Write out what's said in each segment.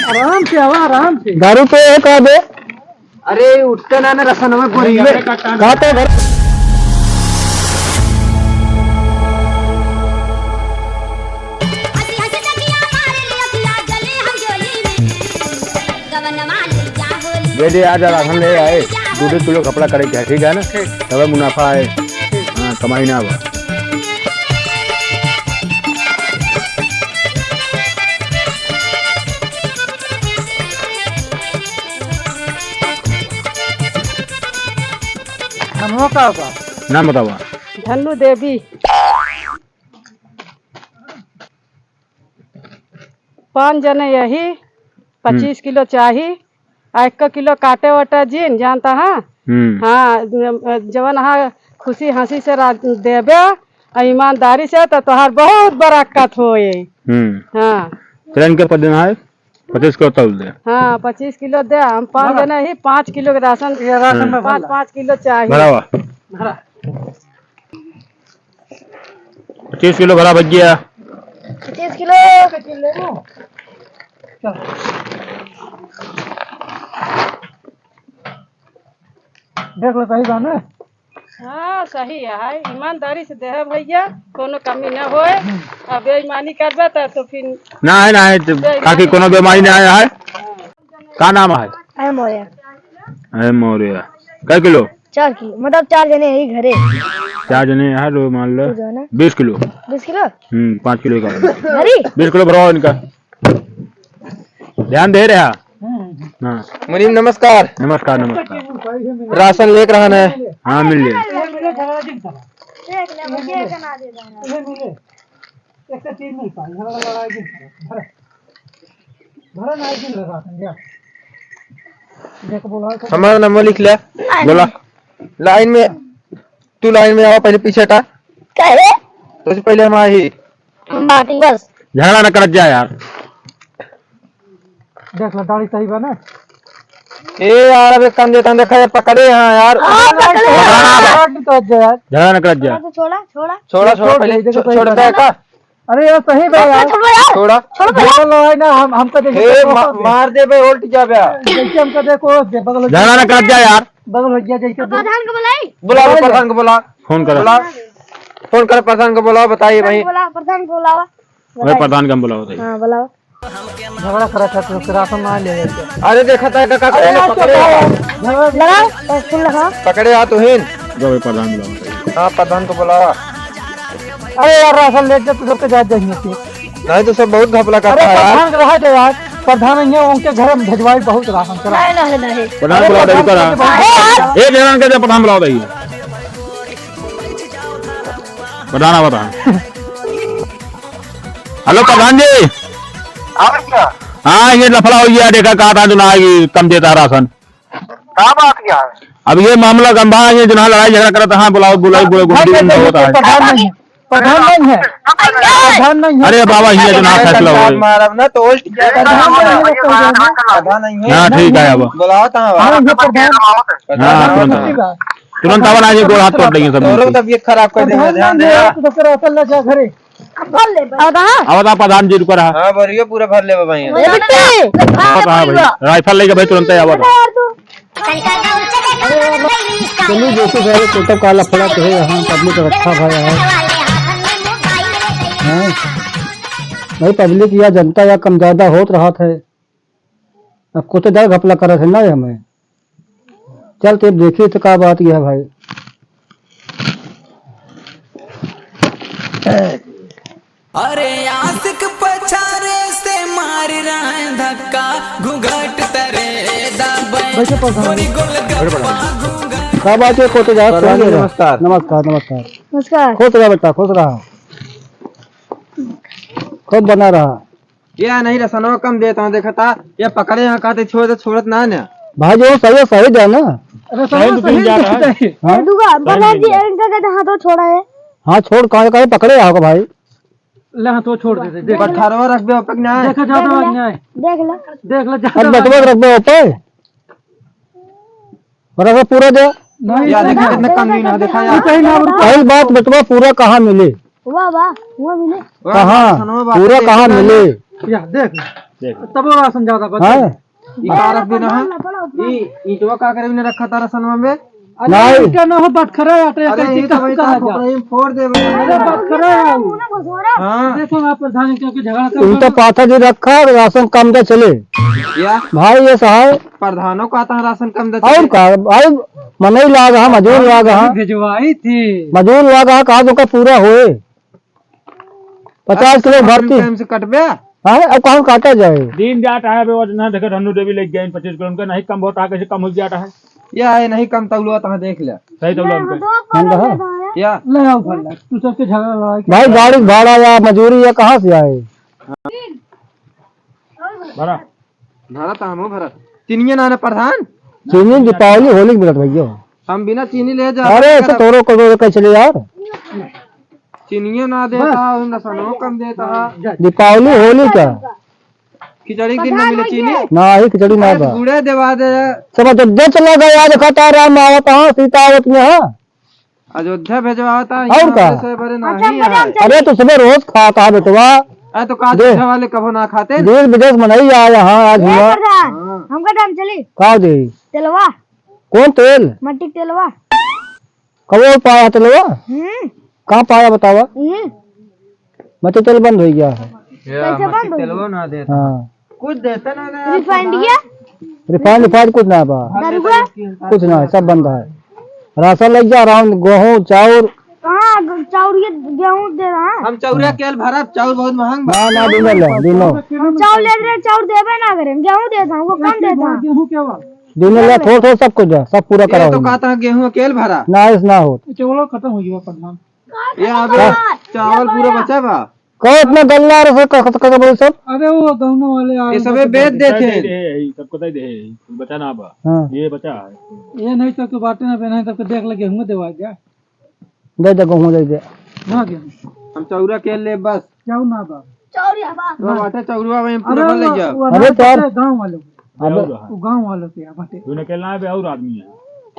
आराम से आवा, आराम से। दारू पे है कहा दे। अरे उठते ना रसन में गोरी में खाते घर बेटे आज राशन ले आए 2 किलो कपड़ा करे क्या ठीक है ना, तब मुनाफा है। हाँ कमाई ना हुआ। नाम बताओ। धनु देवी। 5 जने यही 25 किलो चाहिए। 1 किलो काटे वाटा जीन जानता है। हाँ जवन हाँ खुशी हंसी से देवे ईमानदारी से तो तुहार बहुत बरकत होए। हाँ ट्रेन के पद है 25 किलो तौल दे। हाँ 25 किलो दे। हम 5 जने ही 5 किलो के राशन में 5 किलो चाहिए। भरा 25 किलो भरा बच गया। 25 किलो देख लो सही बात है। हाँ सही है। ईमानदारी से दे भैया, कोनो कमी न होए। अब बेईमानी करबे तो फिर ना है ताकि कोनो बीमारी ना आया है। का नाम है? मोरिया। कै किलो? 4 किलो मतलब 4 जने यही घरे। 4 जने है तो मान लो 20 किलो। 20 किलो 5 किलो का घरी 20 किलो भरो इनका। ध्यान दे रहा। हाँ मुनीम नमस्कार। नमस्कार नमस्कार। राशन लेकर रहना है। हाँ मिल जाए। हमारा नंबर लिख ले। बोला लाइन में तू लाइन में आओ, पहले पीछे हटा। तो पहले हम आई बस झगड़ा न कर जा यार। देख लो दाढ़ी सही बना। ए यार अबे कंधे कंधे खाए पकड़े यहाँ यार। झगड़ा न कर जा। छोड़ा छोड़ा पहले छोड़ दे का। अरे यार सही बे यार। छोड़ा छोड़ ना हमको देखो मार दे बे उल्ट जा बे। जैसे हमको देखो बगल झगड़ा न कर जा यार। बगल हो गया जैसे प्रधान को बुलाई। बुलाओ प्रधान को बुला। फोन करो। फोन कर प्रधान को बुलाओ। बताइए भाई प्रधान को बुलावा। वही प्रधान का बुलाओ। हाँ बुलावा। झगड़ा करा था तो राशन मान ले। अरे देखा था काका लगा पकड़े आ तो हिन जो प्रधान बुलाओ। हाँ प्रधान को बुलावा। अरे यार राशन लेके तो सबके जा जाएंगे। नहीं तो सब बहुत घपला करता है यार। प्रधान रहा यार। प्रधान है उनके घर में भेजवाई बहुत राशन चला। नहीं प्रधान बुलाओ दे करा। एक जन के प्रधान बुलाओ दे। प्रधान बता। हेलो प्रधान जी। हाँ ये लफड़ा हो गया। देखा कहा था जुना कम देता राशन। क्या बात किया? अब ये मामला गंभीर है। जुना लड़ाई झगड़ा करता। हाँ बुलाओ बुलाओ होता है। प्रधान नहीं है। प्रधान नहीं है। अरे बाबा ये जुना फैसला हो मारा ना तो उल्ट गया। प्रधान नहीं है। हाँ ठीक है अब बुलाओ तुरंत आवन आज गोड़ हाथ तोड़ देंगे सब। तबीयत खराब कर देंगे। ध्यान दे घरे। अब प्रधान जी रुक रहा। हाँ बोलिए पूरा भर ले भाई। राइफल लेके भाई तुरंत आवत। चलो जैसे भाई छोटा काला फड़ा तो है यहाँ पब्लिक रखा भाई है भाई। पब्लिक या जनता या कम ज्यादा होत रहा है। अब कुछ तो ज्यादा घपला कर रहे थे ना हमें। चल तो देखिए तो क्या बात यह है भाई। अरे आशिक पछारे से मार रहा है धक्का घूंघट तरे क्या बात है। खोते जा। नमस्कार नमस्कार नमस्कार नमस्कार। खुश रहा बेटा खुश रहा। खुद बना रहा। ये नहीं रसनवा कम देता हूँ। देखा था ये पकड़े यहाँ कहते छोड़त ना ना भाई जो सही सही है ना। तो छोड़ा है। हाँ छोड़ कहाँ कहीं पकड़े आओगे भाई। ले तो छोड़ दे। देख 18 रख दे पक ना। देखा जाता है। देख ले अब बटवा रख दो पे। बराबर पूरा दे। नहीं यार देखा कितना कम नहीं ना। देखा यार पहली बात बटवा पूरा कहाँ मिले। वाह वाह वो मिले कहाँ पूरा कहाँ मिले। यार देख तब वो राशन ज्यादा बचा हाँ ये कारक भी ना है ये ईटवा का करे ने रखा था राशन में नहीं क्या ना हो बात खरा आटे अरे ये तो भाई कपड़े फोड़ दे अरे बात खरा हाँ देखो आप प्रधान क्योंकि झगड़ा तुम तो पाथा जी रखा राशन कम दे चले या भाई ये सहाय प्रधानों का आता राशन कम दे और का भाई मनई लाग हाँ मजूर लाग हाँ भिजवाई थी मजूर लाग हाँ कहा तो पूरा होए 50 किलो भरती टाइम से कटबे हाँ अब कहाँ काटा जाए दिन जाता है ना देखो धनु देवी लग गए 25 किलो उनका नहीं कम होता कैसे कम हो जाता है या है नहीं कम तौलुआ तो देख ले सही तो उनका या ले आओ फल्ला तू सबके झगड़ा लड़ा के भाई गाड़ी भाड़ा या मजूरी या कहाँ से आए भरा भरा तो हम भरा चीनी ना प्रधान चीनी दीपावली होली मिलत भैया हम बिना चीनी ले जा अरे ऐसे तोरो करोड़ का चले यार चीनी ना देता रसनो कम देता दीपावली होली का खिचड़ी की ना मिले चीनी ना ही खिचड़ी ना बा गुड़े देवा दे सब अयोध्या चला गया आज खता राम आवत हाँ सीता आवत में हाँ अयोध्या भेजवाता और का? से बड़े नहीं है अरे तो सुबह रोज खा कहा बेटवा अरे तो काज दे। वाले कभो ना खाते देश विदेश में नहीं आया यहाँ आज हुआ हमका टाइम चली कहा दे तेलवा कौन तेल मट्टी तेलवा कब पाया तेलवा कहाँ पाया बतावा मैं तो तेल बंद हो गया है कैसे बंद हो तेलवो ना देता हाँ कुछ देता ना रिफाइंड किया रिफाइंड कुछ ना बा दरुआ कुछ ना सब बंद है राशन लग जा रहा गेहूँ चाउर कहाँ चाउर ये गेहूँ दे रहा है हम चौरिया केल भरा चाउर बहुत महंग बा ना ना दिनों हम चाउर ले रहे चाउर देवे ना करें गेहूँ देता हूँ वो कम देता हूँ गेहूं क्या हुआ दिनों ले थोड़ा थोड़ा सब कुछ जा सब पूरा ये करा तो कहता गेहूं केल भरा ना इस ना हो चलो खत्म हो गया प्रधान ये अबे चावल पूरा बचा बा कहो इतना गल्ला रहे बोल सब अरे वो दोनों वाले आए ये सबे बेच देते सबको दे दे बचा ना बा हाँ ये बचा है ये नहीं तो तू बाटे ना पहना तब देख लगे गेहूं देवा जा दे दे गेहूँ दे दे ना गेहूं हम चौरा केल ले बस जाओ ना बा वो बाटे चौरुआ में पूरा बन ले जा अरे यार गांव वालों अब वो गांव वालों के बाटे तूने कहना है और आदमी है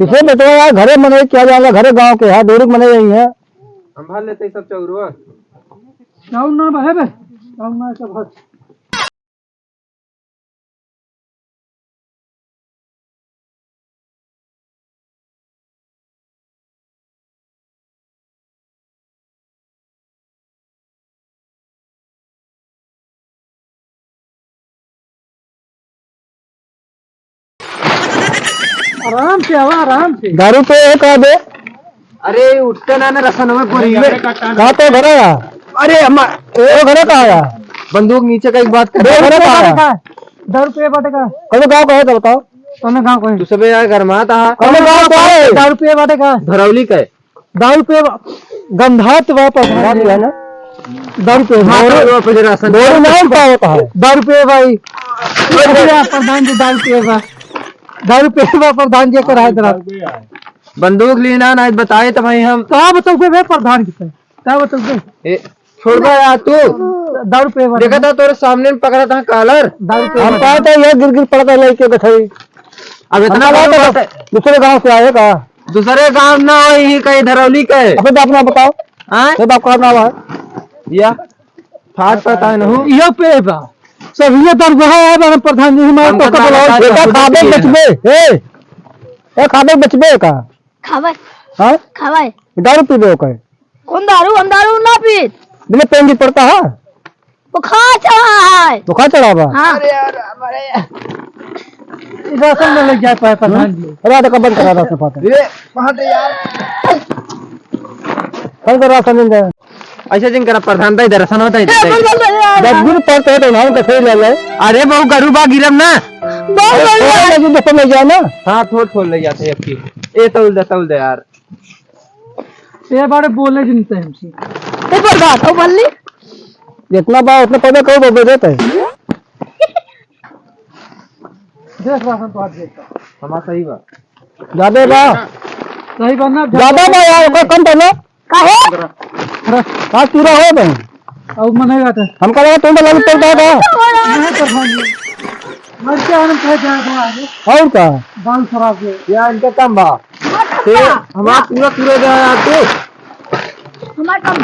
किसे बेटवा यार घरे मनाई क्या जाएगा घरे गांव के है दूरी मनाई यही है हम भर लेते सब चौरुआ जाओ ना बा है बे जाओ ना सब आराम से आवा आराम से दारू पे एक आ दे अरे उठते ना रसन में पूरी कहाँ पे घर आया अरे अम्मा वो घरे कहाँ आया बंदूक नीचे का एक बात कर घरे कहाँ आया 10 रुपये बाटे का कौन गाँव का है तो बताओ तूने गांव को तू सबे यार घर में आता कौन गाँव का है 10 रुपये बाटे का धरौली का 10 रुपये गंधात वापस बात है ना 10 रुपये राशन बोरी नाम का होता है 10 रुपये भाई प्रधान जी 10 रुपये बा 10 रुपये बा प्रधान जी कराए जरा बंदूक लेना ना बताए तो भाई हम कहाँ बताओ बे प्रधान की क्या बताओ बे छोड़ दो यार तू 10 रुपये बा देखा था तेरे सामने में पकड़ा था कॉलर 10 रुपये हम कहा था ये गिर गिर पड़ता लड़के गठई अब इतना बात है दूसरे गांव से आएगा दूसरे गांव ना हो यही कहीं धरौली का है अपने बाप ना बताओ हाँ ये बाप का नाम है या फाट पता है ना ये पे बा सब ये दरगाह है बा प्रधान जी हमारे हम तो बता रहे हैं, बेटा खाबे बचबे ए खाबे बचबे का खावे हाँ खावे दारू पीबे का कौन दारू हम दारू ना पी बिना पेंगी पड़ता है वो खा चढ़ा है तो खा चढ़ा बा हाँ राशन में लग जाए पाए प्रधान जी अरे तो बंद करा राशन पाते ये वहां तो यार कल कर राशन मिल जाए ऐसे जिन करा प्रधान भाई दर्शन होता है जब गिर पड़ते हैं तो नाम का सही ले ले अरे बहु गरू बा गिरम ना लेकिन देखो में जाए ना हाँ थोड़ ले जाते हैं आपकी ये तौल दे यार ये बारे बोले जिनते हमसे ये प्रधान ओ बल्ली जितना बा उतना पौधे कहो वो देते हैं देख राशन तो आज देता हमारा सही बा ज्यादा बा सही बनना ज्यादा बा यार कोई कम पड़ना काहे आज पूरा हो गए अब मनेगा तो हम कह रहे तुम तो लग पड़ता था नहीं प्रधान जी मर के हम कह जाए तो आगे और का दाल खराब है यार इनका कम बा हमारा पूरा जाए आपको हमारा कम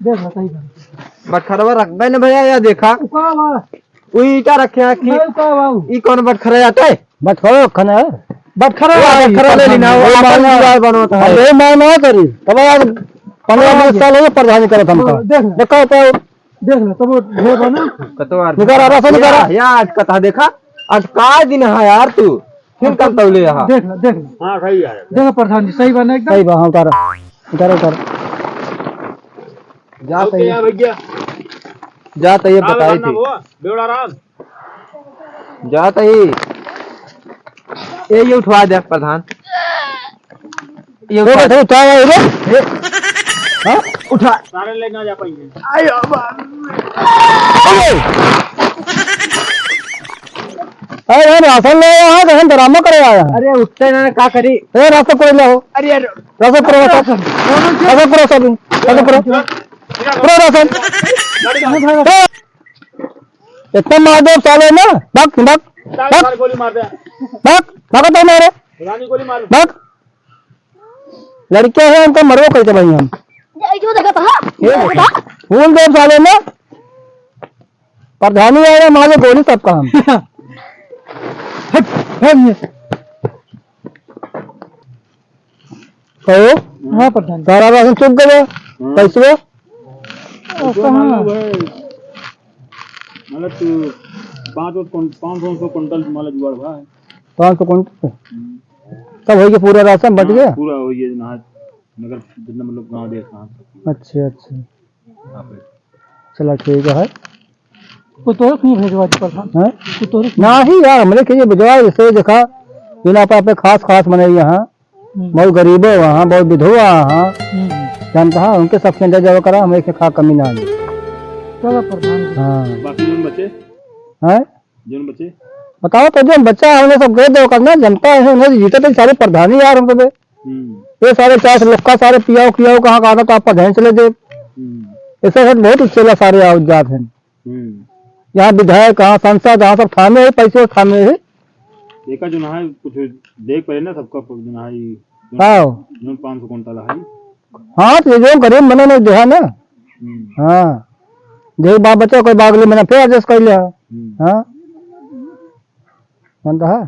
देख लो सही बात बटखरवा रखबे न भैया या देखा का बा उई क्या रखे हैं कि नहीं का बाबू ई कौन बटखरा जाता है बटखरा खना है बटखरा ले लेना वो अपन बनवाता है अरे मैं ना करी तब यार 15-20 साल हो प्रधानी करत हमका देख लो देखो तो देख लो तब ढेर बना कतवार निकर राशन निकर या आज कथा देखा आज का दिन है यार तू फिर कब तौले यहाँ देख लो हाँ सही है देखो प्रधान जी सही बना एकदम सही बा हाँ उतारा उतारा जाता है भैया जाता ये बताई थी बेवड़ा राम जाता ही ये उठवा दे प्रधान ये उठवा दे हाँ उठा सारे ले ना जा पाएंगे अरे राशन ले यहाँ कहीं ड्रामा करे आया है अरे उठते ना क्या करी ए राशन कोई लो अरे राशन करो राशन करो सब राशन करो राशन इतना मार दो साले ना बक बक सारे गोली मार दे बक बक तो मारे रानी गोली मार बक लड़के हैं उनको मरवा करके भाई हम जो देखा था फूल दो साले ना प्रधानी आया मारे गोली सबका हम कहो हाँ प्रधान सारा राशन चुप गया कैसे मतलब तू 500 कुंटल माला जुगाड़ हुआ है 500 कुंटल सब हो गया पूरा राशन बच गया पूरा हो ये नगर जितना मतलब गांव देश कहाँ अच्छा अच्छा चला ठीक है तो क्यों भेजवा दी प्रधान हैं? तो ना ही यार हमने कहिए बुझवा जैसे देखा बिना पे खास खास बने यहाँ बहुत गरीब है वहाँ बहुत विधवा वहाँ जानता है उनके सब सेंटर जब करा हमें खा कमी ना आई चलो प्रधान जी हाँ बाकी जोन बचे हैं जोन बचे बताओ तो जो बच्चा है हमने सब गए दो करना जनता है उन्हें जीते तो सारे प्रधानी यार हमको दे ये सारे 4 लोग का सारे पियाओ कियाओ कहाँ कहा था तो आप प्रधान चले दे ऐसे सब बहुत अच्छे सारे आओ जात हैं यहाँ विधायक कहाँ सांसद जहाँ सब थामे है पैसे थामे है देखा जो नहा कुछ देख पाए ना सबका जो नहाई हाँ जो 500 कुंटल है हाँ तो जो गरीब बने नहीं देखा ना हाँ देख बाप बच्चा कोई बागले मैंने फिर एडजस्ट कर लिया हाँ जानता है